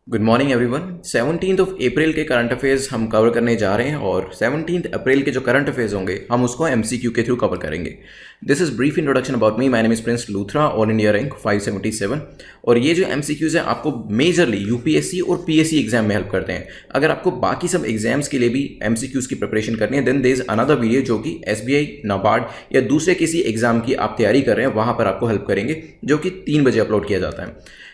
Good morning everyone. 17 अप्रैल के current affairs हम cover करने जा रहे हैं और 17 अप्रैल के जो करंट अफेयर्स होंगे हम उसको एमसीक्यू के थ्रू कवर करेंगे। This is brief introduction about me. My name is Prince Luthra, all India rank 577। और ये जो एमसीक्यूज हैं आपको मेजरली यूपीएससी और पीएससी एग्जाम में हेल्प करते हैं। अगर आपको बाकी सब एग्जाम्स के लिए भी एमसीक्यूज की प्रिपरेशन करनी है then there is another video जो कि एसबीआई, नाबार्ड या दूसरे किसी एग्जाम की आप तैयारी कर रहे हैं वहां पर आपको हेल्प करेंगे, जो कि 3 बजे अपलोड किया जाता है।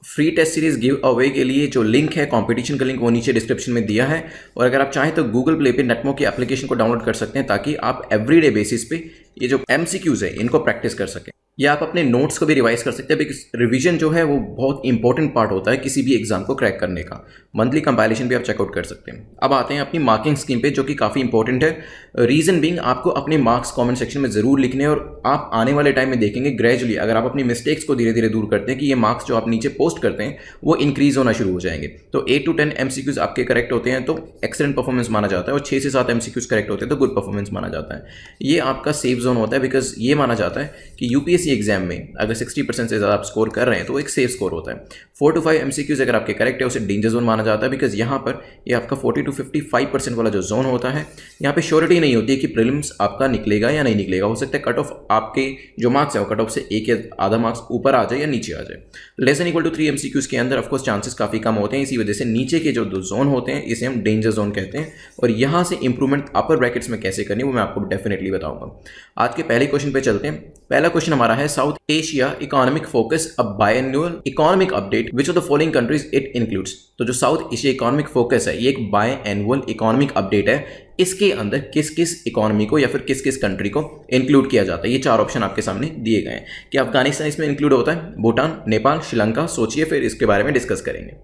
Free test series give away के लिए जो लिंक है, कंपटीशन का लिंक, वो नीचे डिस्क्रिप्शन में दिया है। और अगर आप चाहें तो गूगल प्ले पे नेटमो की एप्लीकेशन को डाउनलोड कर सकते हैं ताकि आप एवरीडे बेसिस पे ये जो एमसीक्यूज है इनको प्रैक्टिस कर सकें, या आप अपने नोट्स को भी रिवाइज कर सकते हैं। बिकॉज रिवीजन जो है वो बहुत इंपॉर्टेंट पार्ट होता है किसी भी एग्जाम को क्रैक करने का। मंथली कंपाइलेशन भी आप चेकआउट कर सकते हैं। अब आते हैं अपनी मार्किंग स्कीम पे, जो कि काफ़ी इंपॉर्टेंट है। रीजन बीइंग आपको अपने मार्क्स कमेंट सेक्शन में जरूर लिखने हैं और आप आने वाले टाइम में देखेंगे ग्रेजुअली अगर आप अपनी मिस्टेक्स को धीरे धीरे दूर करते हैं कि ये मार्क्स जो आप नीचे पोस्ट करते हैं वो इंक्रीज होना शुरू हो जाएंगे। तो 8 to 10 एमसीक्यूज आपके करेक्ट होते हैं तो एक्सेलेंट परफॉर्मेंस माना जाता है, और 6 से 7 एमसीक्यूज करेक्ट होते हैं तो गुड परफॉर्मेंस माना जाता है। ये आपका सेफ जोन होता है, बिकॉज ये माना जाता है कि यूपीएससी एग्जाम में अगर 60% से ज़्यादा आप स्कोर कर रहे हैं तो एक सेफ स्कोर होता है। 4 to 5 एमसीक्यूज अगर आपके करेक्ट है उसे डेंजर जोन माना जाता है, बिकॉज यहाँ पर ये आपका 40 to 55% वाला जो जोन होता है, यहाँ पे श्योरिटी नहीं होती है कि प्रीलिम्स आपका निकलेगा या नहीं निकलेगा। हो सकता है कट ऑफ आपके जो मार्क्स है वो कट ऑफ से 1 या आधा मार्क्स ऊपर आ जाए या नीचे आ जाए। Less than equal to 3 MCQs के अंदर ऑफकोर्स चांसेस काफ़ी कम होते हैं। इसी वजह से नीचे के जो दो जोन होते हैं इसे हम डेंजर जोन कहते हैं, और यहाँ से इंप्रूवमेंट अपर ब्रैकेट्स में कैसे करनी है वो मैं आपको डेफिनेटली बताऊंगा। आज के पहले क्वेश्चन पे चलते हैं। पहला क्वेश्चन हमारा है South Asia economic focus a biannual economic update which of the following countries it includes. तो जो साउथ एशिया इकोनॉमिक फोकस है ये एक बायएनुअल इकोनॉमिक अपडेट है। इसके अंदर किस किस इकोनॉमी को या फिर किस किस कंट्री को इंक्लूड किया जाता है, ये 4 ऑप्शन आपके सामने दिए गए हैं। कि अफगानिस्तान इसमें इंक्लूड होता है, भूटान, नेपाल, श्रीलंका, सोचिए, फिर इसके बारे में डिस्कस करेंगे।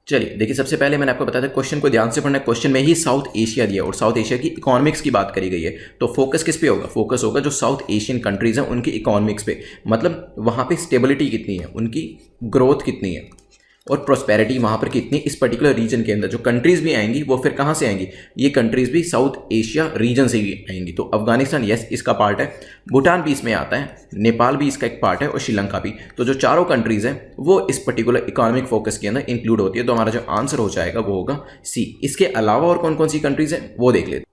चलिए देखिए, सबसे पहले मैंने आपको बताया था क्वेश्चन को ध्यान से पढ़ना है। क्वेश्चन में ही साउथ एशिया दिया और साउथ एशिया की इकोनॉमिक्स की बात करी गई है, तो फोकस किस पे होगा? फोकस होगा जो साउथ एशियन कंट्रीज हैं उनकी इकोनॉमिक्स पे, मतलब वहाँ पे स्टेबिलिटी कितनी है, उनकी ग्रोथ कितनी है और प्रोस्पेरिटी वहाँ पर कितनी, इस पर्टिकुलर रीजन के अंदर। जो कंट्रीज भी आएंगी वो फिर कहाँ से आएंगी? ये कंट्रीज भी साउथ एशिया रीजन से ही आएंगी। तो अफगानिस्तान यस इसका पार्ट है, भूटान भी इसमें आता है, नेपाल भी इसका एक पार्ट है और श्रीलंका भी। तो जो चारों कंट्रीज हैं वो इस पर्टिकुलर इकोनॉमिक फोकस के अंदर इंक्लूड होती है। तो हमारा जो आंसर हो जाएगा वो होगा सी। इसके अलावा और कौन कौन सी कंट्रीज हैं वो देख लेते हैं।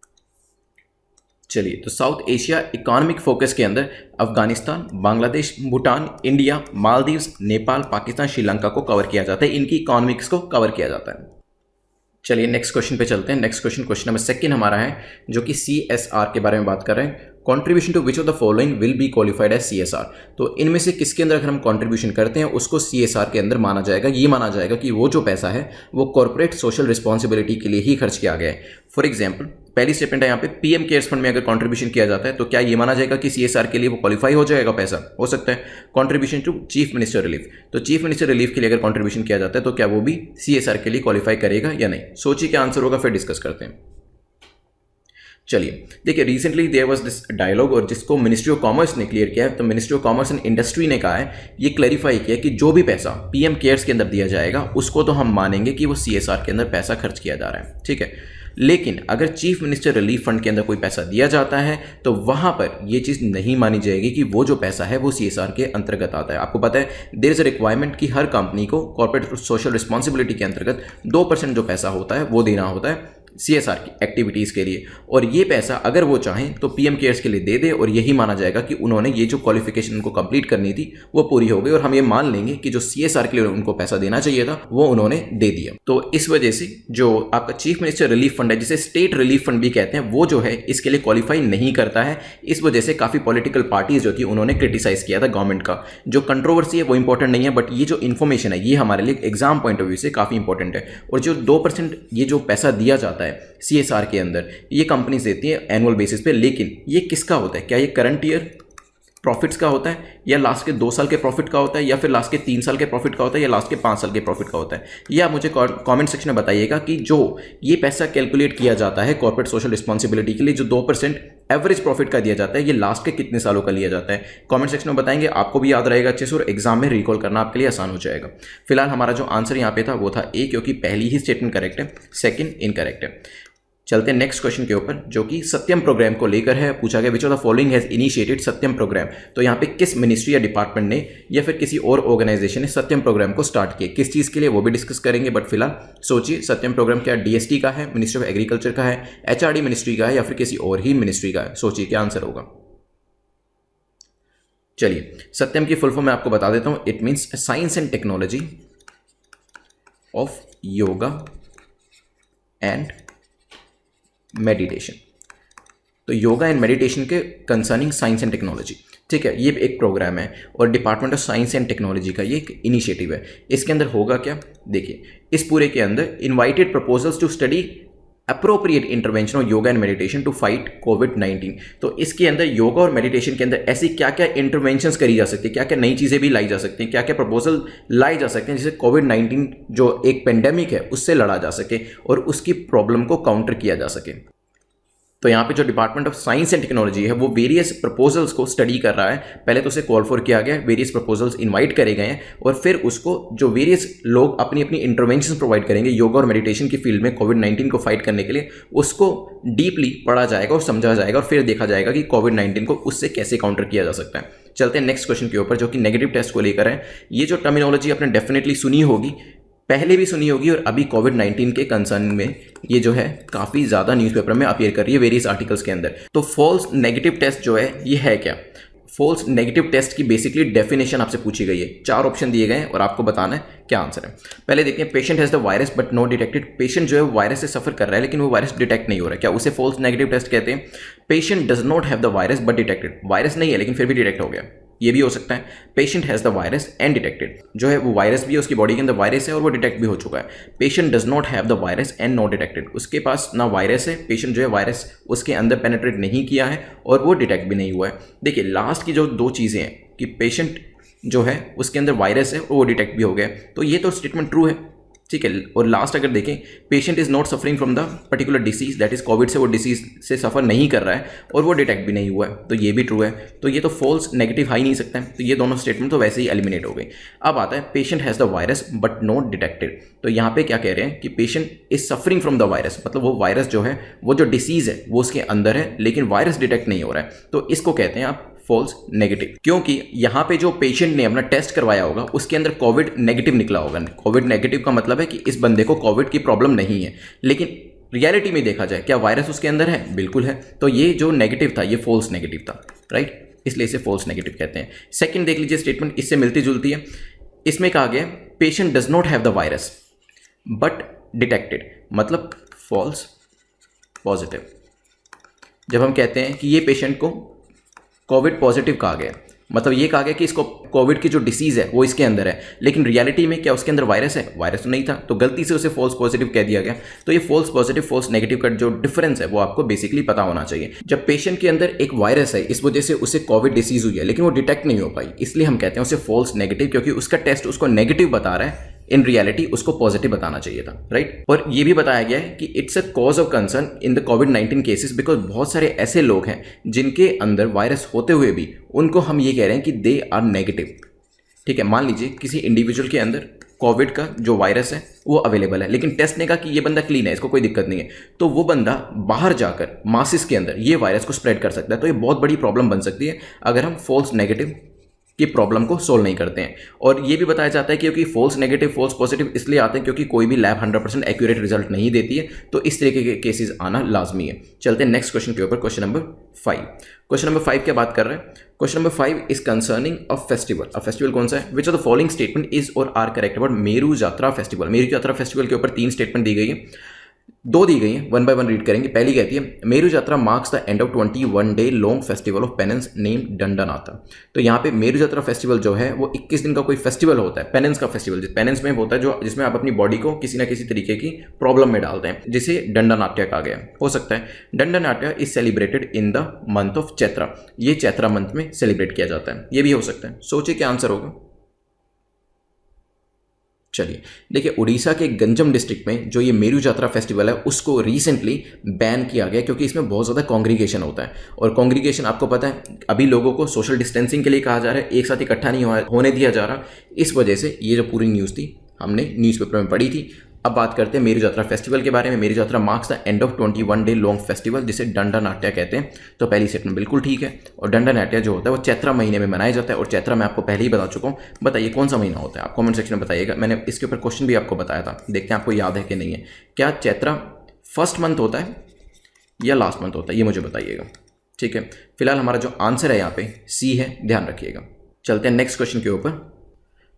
चलिए, तो साउथ एशिया इकोनॉमिक फोकस के अंदर अफगानिस्तान, बांग्लादेश, भूटान, इंडिया, मालदीव्स, नेपाल, पाकिस्तान, श्रीलंका को कवर किया जाता है। इनकी इकोनॉमिक्स को कवर किया जाता है। चलिए नेक्स्ट क्वेश्चन पे चलते हैं। नेक्स्ट क्वेश्चन नंबर 2 हमारा है, जो कि सीएसआर के बारे में बात कर रहे हैं। Contribution to which of the following will be qualified as CSR. तो इनमें से किसके अंदर अगर हम कंट्रीब्यूशन करते हैं उसको सीएसआर के अंदर माना जाएगा। ये माना जाएगा कि वो जो पैसा है वो कॉर्पोरेट सोशल रिस्पॉन्सिबिलिटी के लिए ही खर्च किया गया है। फॉर एग्जाम्पल, पहली स्टेटमेंट है यहाँ पे, पीएम केयर्स फंड में अगर कंट्रीब्यूशन किया जाता है तो क्या ये माना जाएगा कि सीएसआर के लिए वो क्वालिफाई हो जाएगा पैसा? हो सकता है। Contribution to chief minister relief, तो चीफ मिनिस्टर रिलीफ के लिए अगर कंट्रीब्यूशन किया जाता है तो क्या वो भी सीएसआर के लिए क्वालिफाई करेगा या नहीं? सोचिए क्या आंसर होगा, फिर डिस्कस करते हैं। चलिए देखिए, recently there was this dialogue और जिसको मिनिस्ट्री ऑफ कॉमर्स ने क्लियर किया है। तो ministry of commerce and industry ने कहा है, ये क्लैरिफाई किया कि जो भी पैसा पीएम केयर्स के अंदर दिया जाएगा उसको तो हम मानेंगे कि वो सीएसआर के अंदर पैसा खर्च किया जा रहा है, ठीक है। लेकिन अगर चीफ मिनिस्टर रिलीफ फंड के अंदर कोई पैसा दिया जाता है तो वहां पर यह चीज़ नहीं मानी जाएगी कि वो जो पैसा है वो सीएसआर के अंतर्गत आता है। आपको पता है देयर इज अ रिक्वायरमेंट कि हर कंपनी को कॉर्पोरेट सोशल रिस्पॉन्सिबिलिटी के अंतर्गत 2% जो पैसा होता है वो देना होता है सीएसआर की एक्टिविटीज़ के लिए। और ये पैसा अगर वो चाहें तो पीएम केयर्स के लिए दे दे, और यही माना जाएगा कि उन्होंने ये जो क्वालिफिकेशन उनको कंप्लीट करनी थी वो पूरी हो गई, और हम ये मान लेंगे कि जो सीएसआर के लिए उनको पैसा देना चाहिए था वो उन्होंने दे दिया। तो इस वजह से जो आपका चीफ मिनिस्टर रिलीफ फंड है, जिसे स्टेट रिलीफ फंड भी कहते हैं, वो जो है इसके लिए क्वालिफाई नहीं करता है। इस वजह से काफ़ी पॉलिटिकल पार्टीज जो थी उन्होंने क्रिटिसाइज किया था गवर्नमेंट का। जो कंट्रोवर्सी है वो इंपॉर्टेंट नहीं है, बट ये जो इन्फॉर्मेशन है ये हमारे लिए एग्जाम पॉइंट ऑफ व्यू से काफ़ी इंपॉर्टेंट है। और जो 2% ये जो पैसा दिया जाता है सीएसआर के अंदर, ये कंपनीज देती है एनुअल बेसिस पे, लेकिन ये किसका होता है? क्या ये करंट ईयर प्रॉफिट्स का होता है, या लास्ट के 2 साल के प्रॉफिट का होता है, या फिर लास्ट के 3 साल के प्रॉफिट का होता है, या लास्ट के 5 साल के प्रॉफिट का होता है? ये आप मुझे कमेंट सेक्शन में बताइएगा कि जो ये पैसा कैलकुलेट किया जाता है कॉर्पोरेट सोशल रिस्पॉन्सिबिलिटी के लिए, जो 2% एवरेज प्रॉफिट का दिया जाता है, ये लास्ट के कितने सालों का लिया जाता है? कमेंट सेक्शन में बताएंगे, आपको भी याद रहेगा अच्छे से और एग्जाम में रिकॉल करना आपके लिए आसान हो जाएगा। फिलहाल हमारा जो आंसर यहाँ पे था वो था ए, क्योंकि पहली ही स्टेटमेंट करेक्ट है, सेकंड इनकरेक्ट है। चलते हैं नेक्स्ट क्वेश्चन के ऊपर, जो कि सत्यम प्रोग्राम को लेकर है। पूछा गया which of the following has initiated Satyam program. तो यहाँ पे किस मिनिस्ट्री या डिपार्टमेंट ने या फिर किसी और ऑर्गेनाइजेशन ने सत्यम प्रोग्राम को स्टार्ट किया, किस चीज़ के लिए, वो भी डिस्कस करेंगे। बट फिलहाल सोचिए सत्यम प्रोग्राम क्या डीएसटी का है, मिनिस्ट्री ऑफ एग्रीकल्चर का है, एचआरडी मिनिस्ट्री का है, या फिर किसी और ही मिनिस्ट्री का है। सोचिए क्या आंसर होगा। चलिए सत्यम की फुल फॉर्म मैं आपको बता देता हूं। It means science and technology of yoga and meditation. तो योगा एंड मेडिटेशन के कंसर्निंग साइंस एंड टेक्नोलॉजी, ठीक है, ये एक प्रोग्राम है और department of science and technology का ये एक इनिशिएटिव है। इसके अंदर होगा क्या, देखिए इस पूरे के अंदर invited proposals to study appropriate intervention of yoga and meditation to fight कोविड-19। तो इसके अंदर योगा और मेडिटेशन के अंदर ऐसी क्या क्या इंटरवेंशंस करी जा सकती है, क्या क्या नई चीज़ें भी लाई जा सकती हैं, क्या क्या प्रपोजल लाई जा सकते हैं जिससे कोविड-19 जो एक पेंडेमिक है उससे लड़ा जा सके और उसकी प्रॉब्लम को काउंटर किया जा सके। तो यहाँ पे जो department of science and technology है वो वेरियस प्रपोजल्स को स्टडी कर रहा है। पहले तो उसे कॉल फॉर किया गया, वेरियस प्रपोजल्स इनवाइट करे गए हैं और फिर उसको जो वेरियस लोग अपनी अपनी इंटरवेंशन प्रोवाइड करेंगे योगा और मेडिटेशन की फील्ड में कोविड-19 को फाइट करने के लिए, उसको डीपली पढ़ा जाएगा और समझा जाएगा और फिर देखा जाएगा कि कोविड-19 को उससे कैसे काउंटर किया जा सकता है। चलते हैं नेक्स्ट क्वेश्चन के ऊपर, जो कि नेगेटिव टेस्ट को लेकर है। ये जो टर्मिनोलॉजी आपने डेफिनेटली सुनी होगी, पहले भी सुनी होगी और अभी कोविड-19 के कंसर्न में ये जो है काफ़ी ज़्यादा न्यूज़पेपर में अपीयर कर रही है वेरियस आर्टिकल्स के अंदर। तो फॉल्स नेगेटिव टेस्ट जो है ये है क्या? फॉल्स नेगेटिव टेस्ट की बेसिकली डेफिनेशन आपसे पूछी गई है। 4 ऑप्शन दिए गए हैं और आपको बताना है क्या आंसर है। पहले देखते हैं, patient has the virus but not detected. Patient जो है वायरस से सफर कर रहा है लेकिन वो वायरस डिटेक्ट नहीं हो रहा है, क्या उसे फॉल्स नेगेटिव टेस्ट कहते हैं? Patient does not have the virus but detected, virus नहीं है लेकिन फिर भी डिटेक्ट हो गया, ये भी हो सकता है। Patient has the virus and detected, जो है वो वायरस भी है, उसकी बॉडी के अंदर वायरस है और वो डिटेक्ट भी हो चुका है। Patient does not have the virus and not detected, उसके पास ना वायरस है, पेशेंट जो है वायरस उसके अंदर पेनेट्रेट नहीं किया है और वो डिटेक्ट भी नहीं हुआ है। देखिए लास्ट की जो 2 चीज़ें हैं कि पेशेंट जो है उसके अंदर वायरस है और वो डिटेक्ट भी हो गया, तो ये तो स्टेटमेंट ट्रू है, ठीक है। और लास्ट अगर देखें, patient is not suffering from the particular disease, that is Covid से वो डिसीज से सफर नहीं कर रहा है और वो डिटेक्ट भी नहीं हुआ है, तो ये भी ट्रू है। तो ये तो फॉल्स नेगेटिव आ ही नहीं सकता है, तो ये दोनों स्टेटमेंट तो वैसे ही एलिमिनेट हो गई। अब आता है patient has the virus but not detected. तो यहाँ पे क्या कह रहे हैं कि patient is suffering from the virus, मतलब वो वायरस जो है वो जो डिसीज है वो उसके अंदर है लेकिन वायरस डिटेक्ट नहीं हो रहा है, तो इसको कहते हैं आप फॉल्स नेगेटिव। क्योंकि यहाँ पे जो पेशेंट ने अपना टेस्ट करवाया होगा उसके अंदर कोविड नेगेटिव निकला होगा। कोविड नेगेटिव का मतलब है कि इस बंदे को कोविड की प्रॉब्लम नहीं है, लेकिन रियलिटी में देखा जाए क्या वायरस उसके अंदर है? बिल्कुल है। तो ये जो नेगेटिव था ये फॉल्स नेगेटिव था, राइट, इसलिए इसे फॉल्स नेगेटिव कहते हैं। सेकेंड देख लीजिए स्टेटमेंट, इससे मिलती जुलती है। इसमें कहा गया patient does not have the virus but detected, मतलब फॉल्स पॉजिटिव। जब हम कहते हैं कि ये पेशेंट को कोविड पॉजिटिव कहा गया, मतलब ये कहा गया कि इसको कोविड की जो डिसीज़ है वो इसके अंदर है, लेकिन रियलिटी में क्या उसके अंदर वायरस है? वायरस तो नहीं था, तो गलती से उसे फॉल्स पॉजिटिव कह दिया गया। तो ये फॉल्स पॉजिटिव फॉल्स नेगेटिव का जो डिफरेंस है वो आपको बेसिकली पता होना चाहिए। जब पेशेंट के अंदर एक वायरस है इस वजह से उसे कोविड डिसीज़ हुई है लेकिन वो डिटेक्ट नहीं हो पाई, इसलिए हम कहते हैं उसे फॉल्स नेगेटिव, क्योंकि उसका टेस्ट उसको नेगेटिव बता रहा है, इन रियलिटी उसको पॉजिटिव बताना चाहिए था, राइट। और ये भी बताया गया है कि it's a cause of concern in the covid cases, because बहुत सारे ऐसे लोग हैं जिनके अंदर वायरस होते हुए भी उनको हम ये कह रहे हैं कि दे आर नेगेटिव, ठीक है। मान लीजिए किसी इंडिविजुअल के अंदर कोविड का जो वायरस है वो अवेलेबल है लेकिन टेस्ट ने कहा कि ये बंदा क्लीन है, इसको कोई दिक्कत नहीं है, तो वो बंदा बाहर जाकर मासिस के अंदर ये वायरस को स्प्रेड कर सकता है। तो ये बहुत बड़ी प्रॉब्लम बन सकती है अगर हम फॉल्स नेगेटिव की प्रॉब्लम को सोल्व नहीं करते हैं। और ये भी बताया जाता है क्योंकि फॉल्स नेगेटिव फॉल्स पॉजिटिव इसलिए आते हैं क्योंकि कोई भी लैब 100% एक्यूरेट रिजल्ट नहीं देती है, तो इस तरीके के केसेस आना लाजमी है। चलते हैं नेक्स्ट क्वेश्चन के ऊपर, क्वेश्चन नंबर 5। क्वेश्चन नंबर 5 क्या बात कर रहे हैं? Question number 5 is concerning a festival. A festival कौन सा है? विच of the following statement is और are correct about Meru Jatra festival. Meru Jatra festival के ऊपर 3 स्टेटमेंट दी गई है, 2 दी गई हैं, 1 बाय 1 रीड करेंगे। पहली कहती है मेरू यात्रा marks the end of 21 day long festival of penance name Dandanatha. तो यहाँ पे मेरू यात्रा फेस्टिवल जो है वो 21 दिन का कोई फेस्टिवल होता है, पेनेंस का फेस्टिवल। पेनेंस में होता है जो जिसमें आप अपनी बॉडी को किसी ना किसी तरीके की प्रॉब्लम में डालते हैं, जिसे दंडनाट्य कहा गया हो सकता है। Dandanatya is celebrated in the month of Chaitra, ये चैत्रा मंथ में सेलिब्रेट किया जाता है, ये भी हो सकता है। सोचिए क्या आंसर होगा। चलिए देखिए, उड़ीसा के गंजम डिस्ट्रिक्ट में जो ये मेरू जात्रा फेस्टिवल है उसको रिसेंटली बैन किया गया क्योंकि इसमें बहुत ज़्यादा कॉन्ग्रीगेशन होता है, और कॉन्ग्रीगेशन आपको पता है अभी लोगों को सोशल डिस्टेंसिंग के लिए कहा जा रहा है, एक साथ इकट्ठा नहीं होने दिया जा रहा। इस वजह से ये जो पूरी न्यूज़ थी हमने न्यूज़पेपर में पढ़ी थी, अब बात करते हैं मेरू जात्रा फेस्टिवल के बारे में। Meru Jatra marks the end of 21 day long festival, जिसे दंडा नाट्य कहते हैं। तो पहली स्टेटमेंट बिल्कुल ठीक है। और दंडा नाट्य जो होता है वो चैत्रा महीने में मनाया जाता है, और चैत्रा मैं आपको पहले ही बता चुका हूँ। बताइए कौन सा महीना होता है, आप कमेंट सेक्शन में बताइएगा। मैंने इसके ऊपर क्वेश्चन भी आपको बताया था, देखते हैं आपको याद है कि नहीं है। क्या चैत्रा फर्स्ट मंथ होता है या लास्ट मंथ होता है, ये मुझे बताइएगा। ठीक है, फिलहाल हमारा जो आंसर है यहाँ पे सी है, ध्यान रखिएगा। चलते हैं नेक्स्ट क्वेश्चन के ऊपर।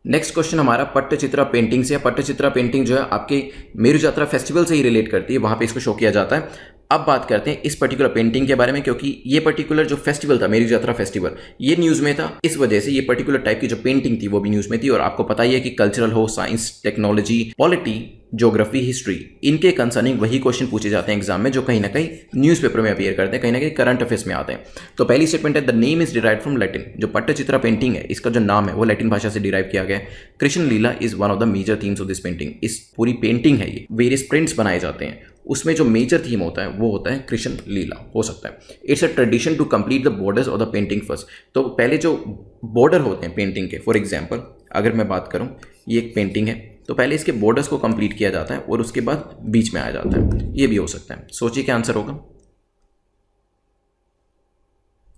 नेक्स्ट क्वेश्चन हमारा पट्टचित्रा पेंटिंग से। पट्टचित्रा पेंटिंग जो है आपके मेरू जात्रा फेस्टिवल से ही रिलेट करती है, वहाँ पे इसको शो किया जाता है। अब बात करते हैं इस पर्टिकुलर पेंटिंग के बारे में, क्योंकि ये पर्टिकुलर जो फेस्टिवल था मेरू जात्रा फेस्टिवल, ये न्यूज़ में था, इस वजह से ये पर्टिकुलर टाइप की जो पेंटिंग थी वो भी न्यूज़ में थी। और आपको पता ही है कि कल्चरल हो, science, technology, polity, geography, history, इनके कंसर्निंग वही क्वेश्चन पूछे जाते हैं एग्जाम में जो कहीं ना कहीं न्यूज़पेपर में अपीयर करते हैं, कहीं ना कहीं करंट अफेयर्स में आते हैं। तो पहली स्टेटमेंट है the name is derived from Latin. जो पट्टचित्रा पेंटिंग है इसका जो नाम है वो लैटिन भाषा से डिराइव किया गया है। कृष्ण लीला is one of the major themes of this painting. इस पूरी पेंटिंग है ये, वेरियस प्रिंट्स बनाए जाते हैं, उसमें जो मेजर थीम होता है वो होता है कृष्ण लीला हो सकता है। It's a tradition to complete the borders of the painting first. तो पहले जो बॉर्डर होते हैं पेंटिंग के, फॉर एग्जांपल अगर मैं बात करूं, ये एक पेंटिंग है तो पहले इसके बॉर्डर्स को कंप्लीट किया जाता है और उसके बाद बीच में आ जाता है। ये भी हो सकता है। सोचिए क्या आंसर होगा।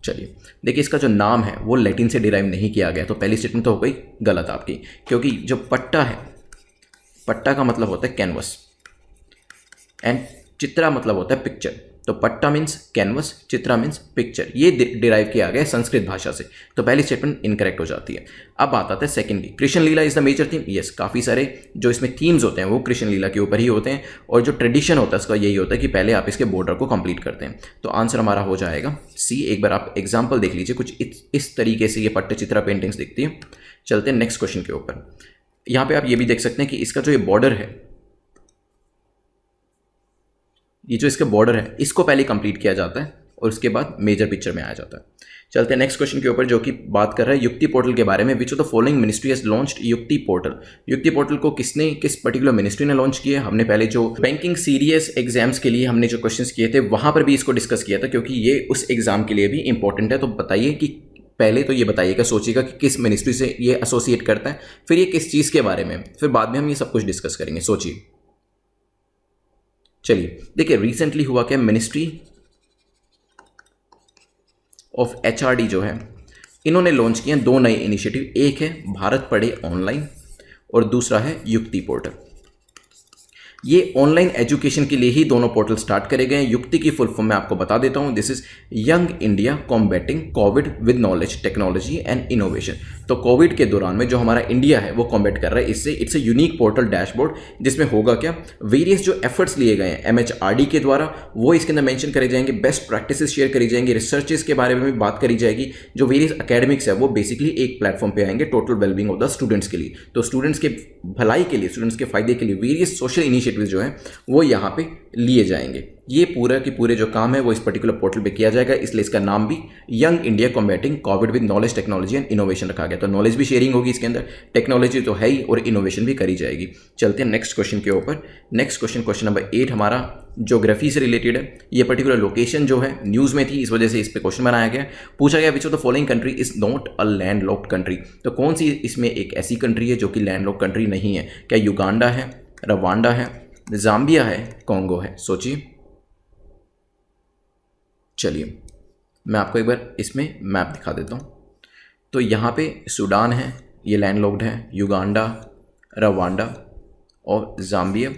चलिए देखिए, इसका जो नाम है वो लैटिन से डिराइव नहीं किया गया, तो पहली स्टेटमेंट तो हो गई गलत आपकी, क्योंकि जो पट्टा है, पट्टा का मतलब होता है कैनवस एंड चित्रा मतलब होता है पिक्चर। तो पट्टा means canvas, Chitra means picture. ये डिराइव किया गया संस्कृत भाषा से, तो पहली स्टेटमेंट इनकरेक्ट हो जाती है। अब बात आता है secondly, Krishna Leela is the major theme. Yes, काफ़ी सारे जो इसमें थीम्स होते हैं वो कृष्ण लीला के ऊपर ही होते हैं, और जो ट्रेडिशन होता है उसका यही होता है कि पहले आप इसके बॉर्डर को कंप्लीट करते हैं। तो आंसर हमारा हो जाएगा सी। एक बार आप एग्जाम्पल देख लीजिए, कुछ इस तरीके से ये पट्टचित्रा पेंटिंग्स दिखती है। चलते हैं नेक्स्ट क्वेश्चन के ऊपर। यहाँ पे आप ये भी देख सकते हैं कि इसका जो ये बॉर्डर है, ये जो इसका बॉर्डर है इसको पहले कंप्लीट किया जाता है और उसके बाद मेजर पिक्चर में आया जाता है। चलते हैं नेक्स्ट क्वेश्चन के ऊपर, जो कि बात कर रहा है युक्ति पोर्टल के बारे में। विच of the following ministry has launched युक्ति पोर्टल। युक्ति पोर्टल को किस पर्टिकुलर मिनिस्ट्री ने लॉन्च किया है। हमने पहले जो बैंकिंग सीरियस एग्जाम्स के लिए हमने जो क्वेश्चंस किए थे वहां पर भी इसको डिस्कस किया था, क्योंकि ये उस एग्जाम के लिए भी इंपॉर्टेंट है। तो बताइए कि पहले तो ये बताइएगा, सोचिएगा कि किस मिनिस्ट्री से ये एसोसिएट करता है, फिर ये किस चीज़ के बारे में, फिर बाद में हम ये सब कुछ डिस्कस करेंगे। सोचिए। चलिए देखिए, रिसेंटली हुआ क्या, मिनिस्ट्री ऑफ एचआरडी जो है इन्होंने लॉन्च किए दो नए इनिशिएटिव। एक है भारत पढ़े ऑनलाइन और दूसरा है युक्ति पोर्टल। ये ऑनलाइन एजुकेशन के लिए ही दोनों पोर्टल स्टार्ट करे गए हैं। युक्ति की फुल फॉर्म मैं आपको बता देता हूं, this is young India combating Covid with knowledge, technology and innovation. तो कोविड के दौरान में जो हमारा इंडिया है वो कॉम्बैट कर रहा है इससे। It's a unique portal dashboard, जिसमें होगा क्या, वेरियस जो एफर्ट्स लिए गए हैं एमएचआरडी के द्वारा वो इसके अंदर मेंशन करे जाएंगे, बेस्ट प्रैक्टिसेस शेयर करी जाएंगी, रिसर्चेस के बारे में भी बात करी जाएगी। जो वेरियस एकेडमिक्स है वो बेसिकली एक प्लेटफॉर्म पे आएंगे total wellbeing of the students के लिए। तो स्टूडेंट्स के भलाई के लिए, स्टूडेंट्स के फायदे के लिए वेरियस सोशल इनिशिएटिव जो है वो यहाँ पे लिए जाएंगे। ये पूरा के पूरे जो काम है वो इस पर्टिकुलर पोर्टल पे किया जाएगा, इसलिए इसका नाम भी young India combating Covid with knowledge, technology and innovation रखा गया। तो नॉलेज भी शेयरिंग होगी इसके अंदर, टेक्नोलॉजी तो है ही और इनोवेशन भी करी जाएगी। चलते हैं नेक्स्ट क्वेश्चन के ऊपर। नेक्स्ट क्वेश्चन नंबर 8 हमारा ज्योग्राफी से रिलेटेड है। ये पर्टिकुलर लोकेशन जो है न्यूज़ में थी, इस वजह से इस पर क्वेश्चन बनाया गया। पूछा गया which of the following country is not a land locked country. तो कौन सी इसमें एक ऐसी कंट्री है जो कि लैंड लॉक्ड कंट्री नहीं है। क्या युगांडा है, रवांडा है, जाम्बिया है, कॉन्गो है। सोचिए। चलिए मैं आपको एक बार इसमें मैप दिखा देता हूँ। तो यहाँ पे सूडान है, ये लैंड लॉक्ड है, युगांडा, रवांडा और जाम्बिया।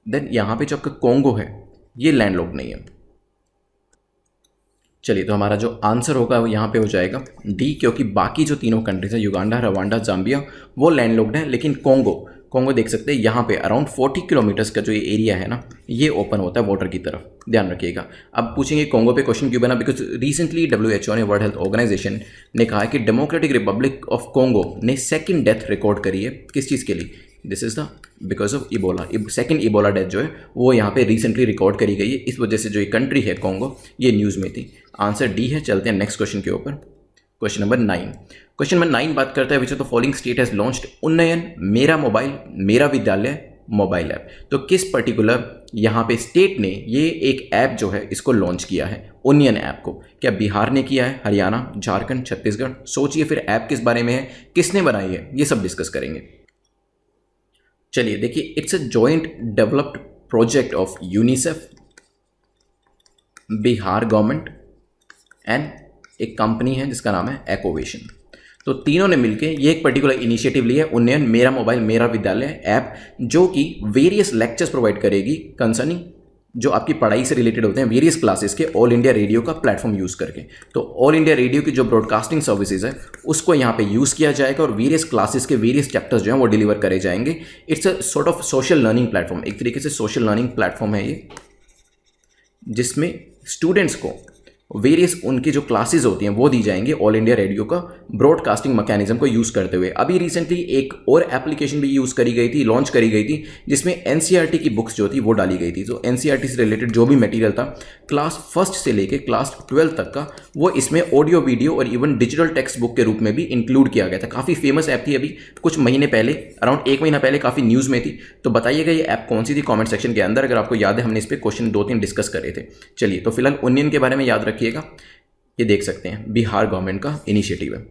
देन यहाँ पे जो आपका कॉन्गो है ये लैंड लॉक्ड नहीं है। चलिए तो हमारा जो आंसर होगा वो यहाँ पे हो जाएगा डी, क्योंकि बाकी जो तीनों कंट्रीज है युगांडा, रवांडा, जाम्बिया वो लैंड लॉक्ड है, लेकिन कॉन्गो देख सकते हैं यहाँ पे अराउंड 40 किलोमीटर्स का जो ये एरिया है ना ये ओपन होता है वाटर की तरफ, ध्यान रखिएगा। अब पूछेंगे कॉन्गो पे क्वेश्चन क्यों बना, बिकॉज रिसेंटली WHO ने, वर्ल्ड हेल्थ ऑर्गेनाइजेशन ने कहा है कि डेमोक्रेटिक रिपब्लिक ऑफ कॉन्गो ने सेकंड डेथ रिकॉर्ड करी है। किस चीज़ के लिए, this is the because of Ebola. Second Ebola death जो है वो यहाँ पे रिसेंटली रिकॉर्ड करी गई है, इस वजह से जो ये कंट्री है कॉन्गो ये न्यूज़ में थी। आंसर डी है। चलते हैं नेक्स्ट क्वेश्चन के ऊपर। Question number 9। क्वेश्चन नंबर 9 बात करता है विच of the following state has launched उन्नयन मेरा मोबाइल मेरा विद्यालय मोबाइल ऐप। तो किस पर्टिकुलर यहाँ पे स्टेट ने ये एक ऐप जो है इसको लॉन्च किया है, उन्नयन ऐप को। क्या बिहार ने किया है, हरियाणा, झारखंड, छत्तीसगढ़? सोचिए फिर ऐप किस बारे में है, किसने बनाई है, ये सब डिस्कस करेंगे। चलिए देखिए, it's a joint developed project of UNICEF, Bihar government and एक कंपनी है जिसका नाम है एकोवेशन। तो तीनों ने मिलकर ये एक पर्टिकुलर इनिशिएटिव लिया है, उन्नयन मेरा मोबाइल मेरा विद्यालय ऐप, जो कि वेरियस लेक्चर्स प्रोवाइड करेगी कंसर्निंग जो आपकी पढ़ाई से रिलेटेड होते हैं वेरियस क्लासेस के, ऑल इंडिया रेडियो का प्लेटफॉर्म यूज़ करके। तो ऑल इंडिया रेडियो की जो ब्रॉडकास्टिंग सर्विसेज है उसको यहाँ पे यूज़ किया जाएगा और वेरियस क्लासेस के वेरियस चैप्टर्स जो हैं वो डिलीवर करे जाएंगे। It's a sort of social learning platform, एक तरीके से सोशल लर्निंग प्लेटफॉर्म है ये, जिसमें स्टूडेंट्स को वेरियस उनकी जो क्लासेस होती हैं वो दी जाएंगी ऑल इंडिया रेडियो का ब्रॉडकास्टिंग मैकेनिज्म को यूज़ करते हुए। अभी रिसेंटली एक और एप्लीकेशन भी यूज़ करी गई थी, लॉन्च करी गई थी, जिसमें एनसीईआरटी की बुक्स जो थी वो डाली गई थी। तो एनसीईआरटी से रिलेटेड जो भी मटेरियल था क्लास फर्स्ट से लेके क्लास 12 तक का, वो इसमें ऑडियो वीडियो और इवन डिजिटल टेक्स्ट बुक के रूप में भी इंक्लूड किया गया था। काफ़ी फेमस ऐप थी, अभी कुछ महीने पहले, अराउंड 1 महीना पहले काफ़ी न्यूज़ में थी। तो बताइएगा ये ऐप कौन सी थी कॉमेंट सेक्शन के अंदर, अगर आपको याद है हमने इस पर क्वेश्चन 2-3 डिस्कस करे थे। चलिए, तो फिलहाल उन्नयन के बारे में याद रखिएगा, ये देख सकते हैं बिहार गवर्नमेंट का इनिशिएटिव है।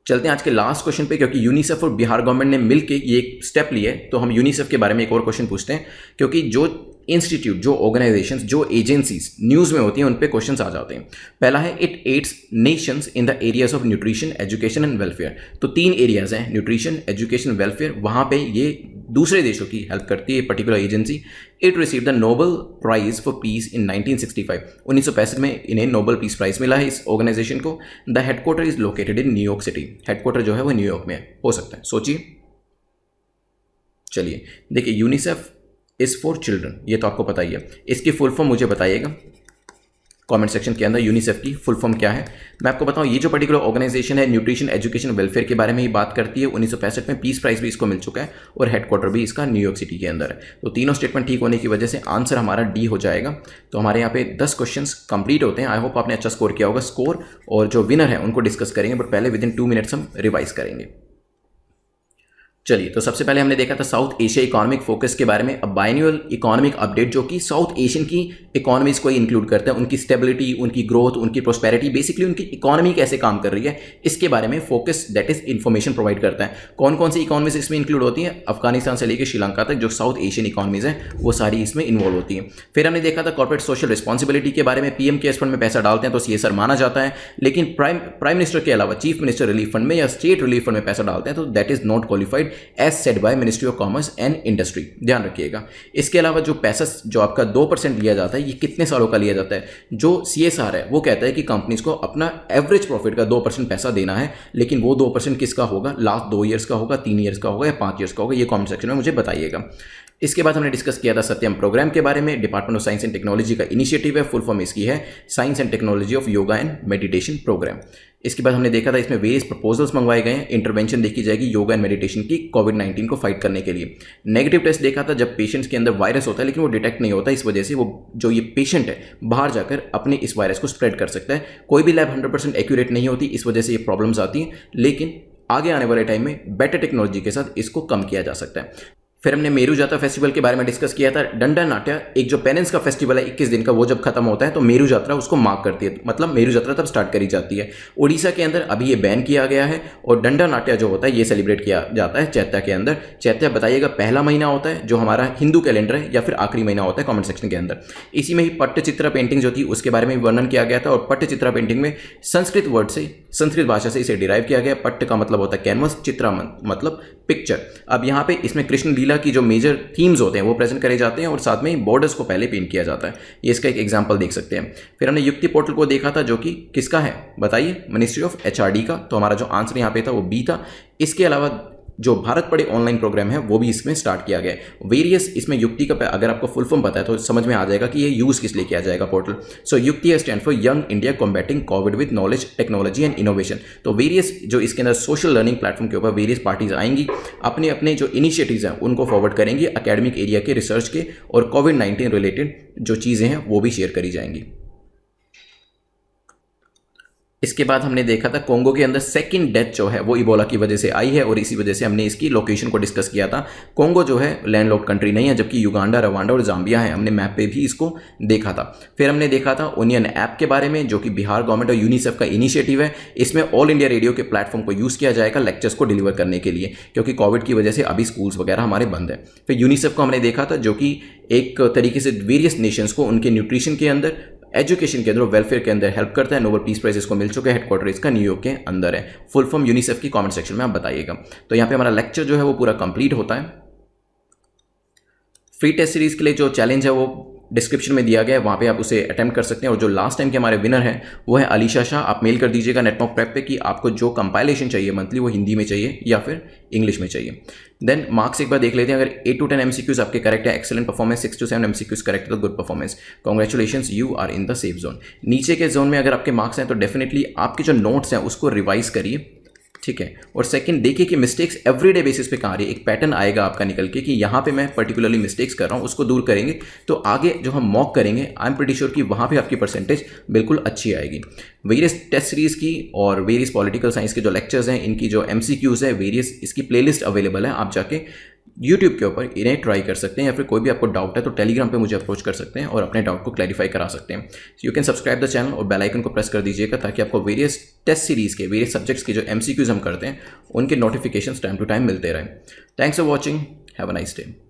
चलते हैं आज के लास्ट क्वेश्चन पे, क्योंकि यूनिसेफ और बिहार गवर्नमेंट ने मिलकर ये एक स्टेप लिया है, तो हम यूनिसेफ के बारे में एक और क्वेश्चन पूछते हैं, क्योंकि जो इंस्टीट्यूट, जो ऑर्गेनाइजेशंस, जो एजेंसीज न्यूज़ में होती हैं उन पे क्वेश्चंस आ जाते हैं। पहला है it adds Nations in the areas of nutrition, education and welfare. तो 3 एरियाज हैं, न्यूट्रिशन, एजुकेशन, वेलफेयर, वहाँ पे ये दूसरे देशों की हेल्प करती है particular agency. It receive the Nobel prize for peace in 1965, 1965 में इन्हें नोबेल पीस प्राइज मिला है इस ऑर्गेनाइजेशन को। The headquarter is located in New York city, headquarter जो है वो न्यूयॉर्क में हो सकता है, सोचिए। चलिए देखिए, यूनिसेफ इज फॉर चिल्ड्रन, ये तो आपको पता ही है। इसकी फुल फॉर्म मुझे बताइएगा कमेंट सेक्शन के अंदर, यूनिसेफ की फुल फॉर्म क्या है। मैं आपको बताऊं, ये जो पर्टिकुलर ऑर्गेनाइजेशन है न्यूट्रिशन, एजुकेशन, वेलफेयर के बारे में ही बात करती है। 1965 में पीस प्राइज भी इसको मिल चुका है और हेडक्वार्टर भी इसका न्यूयॉर्क सिटी के अंदर है। तो तीनों स्टेटमेंट ठीक होने की वजह से आंसर हमारा डी हो जाएगा। तो हमारे यहाँ पे 10 क्वेश्चन कंप्लीट होते हैं। आई होप आपने अच्छा स्कोर किया होगा। स्कोर और जो विनर है उनको डिस्कस करेंगे, बट पहले विदिन 2 मिनट्स हम रिवाइज करेंगे। चलिए, तो सबसे पहले हमने देखा था साउथ एशिया इकोनॉमिक फोकस के बारे में, बाइनयूअल इकोनॉमिक अपडेट जो कि साउथ एशियन की इकोनॉमीज को इंक्लूड करता है, उनकी स्टेबिलिटी, उनकी ग्रोथ, उनकी प्रोस्पेरिटी, बेसिकली उनकी इकोनॉमी कैसे काम कर रही है, इसके बारे में focus that is information provide करता है। कौन कौन सी इकोनॉमीज इसमें इंक्लूड होती हैं, अफगानिस्तान से लेकर श्रीलंका तक जो साउथ एशियन इकोनॉमीज हैं वो सारी इसमें इन्वॉल्व होती हैं। फिर हमने देखा था कॉर्पोरेट सोशल रिस्पॉन्सिबिलिटी के बारे में, पीएम केयर्स फंड में पैसा डालते हैं तो सीएसआर माना जाता है, लेकिन प्राइम मिनिस्टर के अलावा चीफ मिनिस्टर रिलीफ फंड में या स्टेट रिलीफ फंड में पैसा डालते हैं तो that is not qualified as said by ministry of commerce and industry, ध्यान रखिएगा। इसके अलावा जो पैसा जो आपका 2% लिया जाता है, ये कितने सालों का लिया जाता है। जो सीएसआर है वो कहता है कि कंपनीज को अपना एवरेज प्रॉफिट का 2% पैसा देना है, लेकिन वो 2% किसका होगा, लास्ट 2 ईयर्स का होगा, 3 ईयर्स का होगा या 5 ईयर्स का होगा, ये कमेंट सेक्शन में मुझे बताइएगा। इसके बाद हमने डिस्कस किया था सत्यम प्रोग्राम के बारे में, department of science and technology का इनिशिएटिव है, फुल फॉर्म इसकी है science and technology of yoga and meditation program. इसके बाद हमने देखा था इसमें वेरियस प्रपोजल्स मंगवाए गए हैं, इंटरवेंशन देखी जाएगी योगा एंड मेडिटेशन की कोविड-19 को फाइट करने के लिए। नेगेटिव टेस्ट देखा था जब पेशेंट्स के अंदर वायरस होता है लेकिन वो डिटेक्ट नहीं होता, इस वजह से वो जो ये पेशेंट है बाहर जाकर अपने इस वायरस को स्प्रेड कर सकता है। कोई भी लैब 100% एक्यूरेट नहीं होती, इस वजह से ये प्रॉब्लम्स आती हैं, लेकिन आगे आने वाले टाइम में बेटर टेक्नोलॉजी के साथ इसको कम किया जा सकता है। फिर हमने मेरू जात्रा फेस्टिवल के बारे में डिस्कस किया था। डंडा नाट्य एक जो पेरेंट्स का फेस्टिवल है 21 दिन का, वो जब खत्म होता है तो मेरू जात्रा उसको मार्क करती है, मतलब मेरू जात्रा तब स्टार्ट करी जाती है। उड़ीसा के अंदर अभी ये बैन किया गया है और डंडा नाट्य जो होता है ये सेलिब्रेट किया जाता है चैत्या के अंदर। चैत्या बताइएगा पहला महीना होता है जो हमारा हिंदू कैलेंडर है या फिर आखिरी महीना होता है, कमेंट सेक्शन के अंदर। इसी में ही पट्टचित्रा पेंटिंग जो थी उसके बारे में वर्णन किया गया था और पट्टचित्रा पेंटिंग में संस्कृत वर्ड से, संस्कृत भाषा से इसे डिराइव किया गया। पट्ट का मतलब होता है कैनवस, चित्रा मतलब पिक्चर। अब यहाँ पे इसमें कृष्ण लीला की जो मेजर थीम्स होते हैं वो प्रेजेंट करे जाते हैं और साथ में बॉर्डर्स को पहले पेंट किया जाता है। ये इसका एक एग्जांपल देख सकते हैं। फिर हमने युक्ति पोर्टल को देखा था जो कि किसका है बताइए, मिनिस्ट्री ऑफ एचआरडी का। तो हमारा जो आंसर यहाँ पे था वो बी था। इसके अलावा जो भारत पढ़े ऑनलाइन प्रोग्राम है वो भी इसमें स्टार्ट किया गया है। वेरियस इसमें युक्ति का अगर आपको फुल फॉर्म पता है तो समझ में आ जाएगा कि ये यूज़ किस लिए किया जाएगा पोर्टल। सो युक्ति stand for young India combating Covid with knowledge, technology and innovation. तो वेरियस जो इसके अंदर सोशल लर्निंग प्लेटफॉर्म के ऊपर वेरियस पार्टीज आएंगी, अपने अपने जो इनिशिएटिव्स हैं उनको फॉरवर्ड करेंगी, अकेडमिक एरिया के, रिसर्च के और कोविड-19 रिलेटेड जो चीज़ें हैं वो भी शेयर करी जाएंगी। इसके बाद हमने देखा था कोंगो के अंदर सेकंड डेथ जो है वो इबोला की वजह से आई है और इसी वजह से हमने इसकी लोकेशन को डिस्कस किया था। कोंगो जो है लैंडलॉक्ड कंट्री नहीं है, जबकि युगांडा, रवांडा और जाम्बिया है। हमने मैप पे भी इसको देखा था। फिर हमने देखा था ओनियन ऐप के बारे में, जो कि बिहार गवर्नमेंट और यूनिसेफ का इनिशिएटिव है। इसमें ऑल इंडिया रेडियो के प्लेटफॉर्म को यूज़ किया जाएगा लेक्चर्स को डिलीवर करने के लिए, क्योंकि कोविड की वजह से अभी स्कूल्स वगैरह हमारे बंद है। फिर यूनिसेफ को हमने देखा था, जो कि एक तरीके से वेरियस नेशंस को उनके न्यूट्रिशन के अंदर, एजुकेशन के अंदर, वेलफेयर के अंदर हेल्प करता है। नोबेल पीस प्राइज इसको मिल चुका है। हेडक्वार्टर इसका न्यूयॉर्क के अंदर है। फुल फॉर्म यूनिसेफ की कमेंट सेक्शन में आप बताइएगा। तो यहाँ पे हमारा लेक्चर जो है वो पूरा कंप्लीट होता है। फ्री टेस्ट सीरीज के लिए जो चैलेंज है वो डिस्क्रिप्शन में दिया गया है, वहाँ पे आप उसे अटेम्प्ट कर सकते हैं। और जो लास्ट टाइम के हमारे विनर हैं वो है अलीशा शाह। आप मेल कर दीजिएगा नेटमॉक प्रेप पे कि आपको जो कंपाइलेशन चाहिए मंथली वो हिंदी में चाहिए या फिर इंग्लिश में चाहिए। देन मार्क्स एक बार देख लेते हैं। अगर 8 to 10 MCQs आपके करेक्ट है, excellent performance. 6 to 7 MCQs correct है तो good performance. Congratulations, you are in the safe zone. नीचे के जोन में अगर आपके मार्क्स हैं तो डेफिनेटली आपके जो नोट्स हैं उसको रिवाइज करिए, ठीक है। और सेकंड, देखिए कि मिस्टेक्स एवरीडे बेसिस पे कहाँ आ रही है। एक पैटर्न आएगा आपका निकल के कि यहाँ पे मैं पर्टिकुलरली मिस्टेक्स कर रहा हूँ, उसको दूर करेंगे तो आगे जो हम मॉक करेंगे आई एम प्रीटी श्योर कि वहाँ पे आपकी परसेंटेज बिल्कुल अच्छी आएगी। वेरियस टेस्ट सीरीज की और वेरियस पॉलिटिकल साइंस के जो लेक्चर्स हैं, इनकी जो MCQs है वेरियस, इसकी प्लेलिस्ट अवेलेबल है। आप जाके यूट्यूब के ऊपर इन्हें ट्राई कर सकते हैं, या फिर कोई भी आपको डाउट है तो टेलीग्राम पे मुझे अप्रोच कर सकते हैं और अपने डाउट को क्लैरिफाई करा सकते हैं। You can subscribe the channel और बेल आइकन को प्रेस कर दीजिएगा ताकि आपको वेरियस टेस्ट सीरीज के, वेरियस सब्जेक्ट्स के जो MCQs हम करते हैं उनके नोटिफिकेशन टाइम टू टाइम मिलते रहें। Thanks for watching, have a nice day.